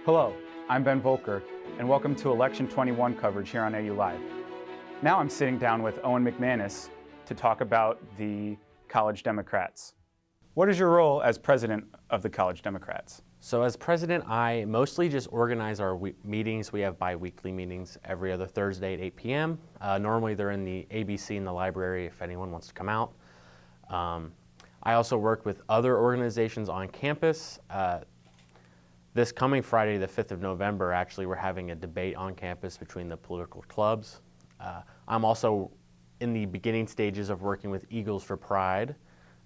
Hello, I'm Ben Volker, and welcome to Election 21 coverage here on AU Live. Now I'm sitting down with Owen McManus to talk about the College Democrats. What is your role as president of the College Democrats? So as president, I mostly just organize our meetings. We have bi-weekly meetings every other Thursday at 8 p.m. Normally they're in the ABC in the library if anyone wants to come out. I also work with other organizations on campus. This coming Friday, the 5th of November, actually, we're having a debate on campus between the political clubs. I'm also in the beginning stages of working with Eagles for Pride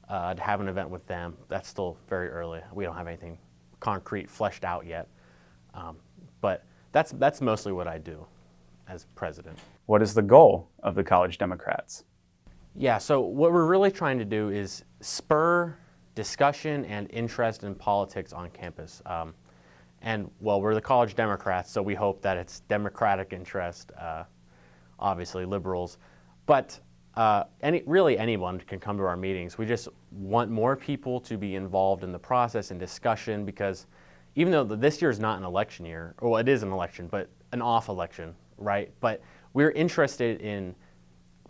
to have an event with them. That's still very early. We don't have anything concrete fleshed out yet. But that's mostly what I do as president. What is the goal of the College Democrats? Yeah, so what we're really trying to do is spur discussion and interest in politics on campus. And well, we're the College Democrats, so we hope that it's democratic interest, obviously liberals. But really anyone can come to our meetings. We just want more people to be involved in the process and discussion, because even though this year is not an election year, well, it is an election, but an off election, right? But we're interested in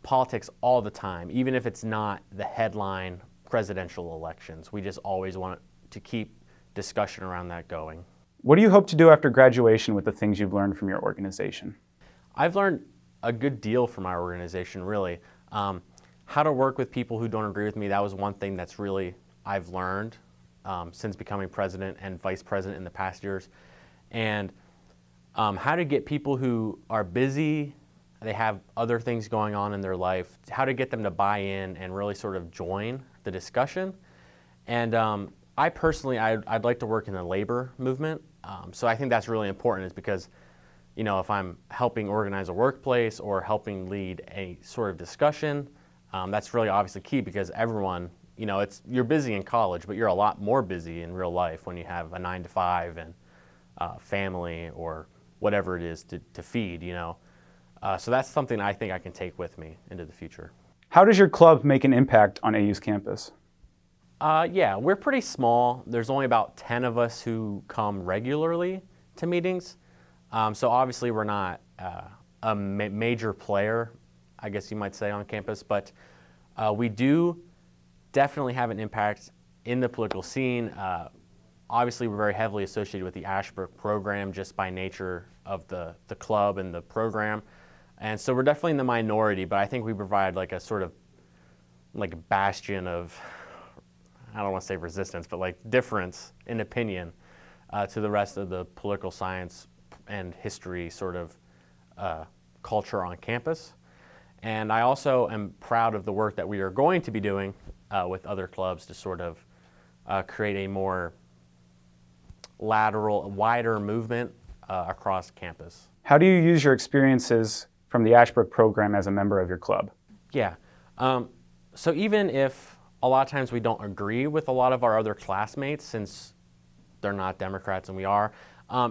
politics all the time, even if it's not the headline presidential elections. We just always want to keep discussion around that going. What do you hope to do after graduation with the things you've learned from your organization? I've learned a good deal from my organization, really. How to work with people who don't agree with me, that was one thing that's really I've learned since becoming president and vice president in the past years. And how to get people who are busy, they have other things going on in their life, how to get them to buy in and really sort of join the discussion. And I personally, I'd like to work in the labor movement. So I think that's really important, is because, you know, if I'm helping organize a workplace or helping lead a sort of discussion, that's really obviously key, because everyone, you know, you're busy in college, but you're a lot more busy in real life when you have a 9-to-5 and family or whatever it is to feed, you know. So that's something I think I can take with me into the future. How does your club make an impact on AU's campus? Yeah, we're pretty small. There's only about 10 of us who come regularly to meetings. So obviously we're not a major player, I guess you might say, on campus, but we do definitely have an impact in the political scene. Obviously we're very heavily associated with the Ashbrook program just by nature of the club and the program. And so we're definitely in the minority, but I think we provide like a sort of like a bastion of, I don't want to say resistance, but like difference in opinion to the rest of the political science and history sort of culture on campus. And I also am proud of the work that we are going to be doing with other clubs to sort of create a more lateral, wider movement across campus. How do you use your experiences from the Ashbrook program as a member of your club? Yeah, so even if a lot of times we don't agree with a lot of our other classmates, since they're not Democrats and we are,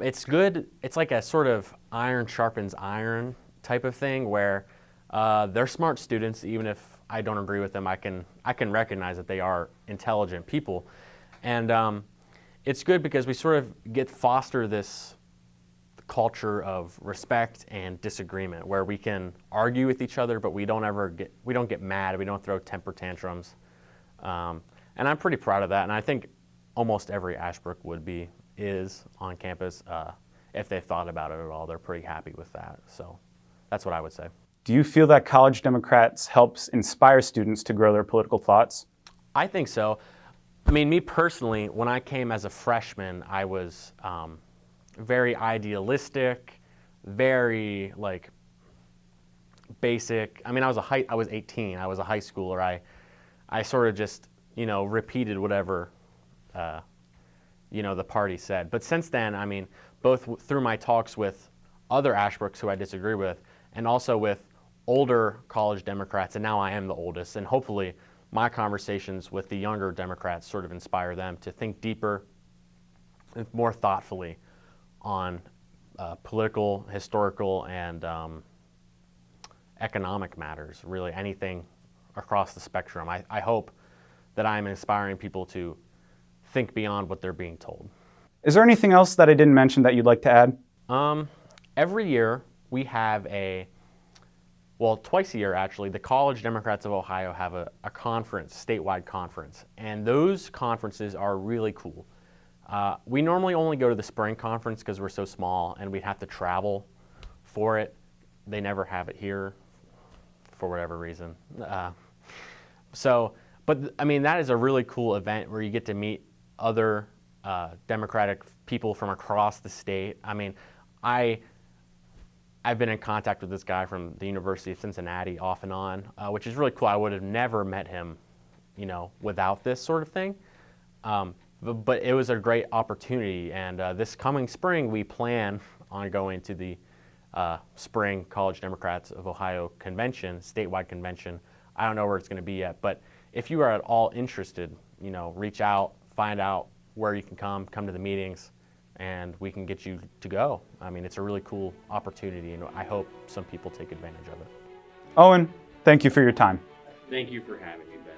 it's good. It's like a sort of iron sharpens iron type of thing, where they're smart students. Even if I don't agree with them, I can recognize that they are intelligent people. And it's good because we sort of foster this culture of respect and disagreement, where we can argue with each other, but we don't get mad, we don't throw temper tantrums. And I'm pretty proud of that, and I think almost every Ashbrook is on campus. If they've thought about it at all, they're pretty happy with that. So that's what I would say. Do you feel that College Democrats helps inspire students to grow their political thoughts? I think so. I mean, me personally, when I came as a freshman, I was very idealistic, very like basic. I mean, I was 18. I was a high schooler. I sort of just, you know, repeated whatever, you know, the party said. But since then, I mean, both through my talks with other Ashbrooks who I disagree with, and also with older College Democrats, and now I am the oldest, and hopefully my conversations with the younger Democrats sort of inspire them to think deeper and more thoughtfully on political, historical, and economic matters, really anything across the spectrum. I hope that I'm inspiring people to think beyond what they're being told. Is there anything else that I didn't mention that you'd like to add? Every year we have twice a year actually, the College Democrats of Ohio have a conference, statewide conference, and those conferences are really cool. We normally only go to the spring conference because we're so small and we'd have to travel for it. They never have it here for whatever reason. But I mean, that is a really cool event where you get to meet other Democratic people from across the state. I mean, I've been in contact with this guy from the University of Cincinnati off and on, which is really cool. I would have never met him, without this sort of thing. But it was a great opportunity, and this coming spring, we plan on going to the Spring College Democrats of Ohio convention, statewide convention. I don't know where it's going to be yet, but if you are at all interested, reach out, find out where you can come to the meetings, and we can get you to go. I mean, it's a really cool opportunity, and I hope some people take advantage of it. Owen, thank you for your time. Thank you for having me, Ben.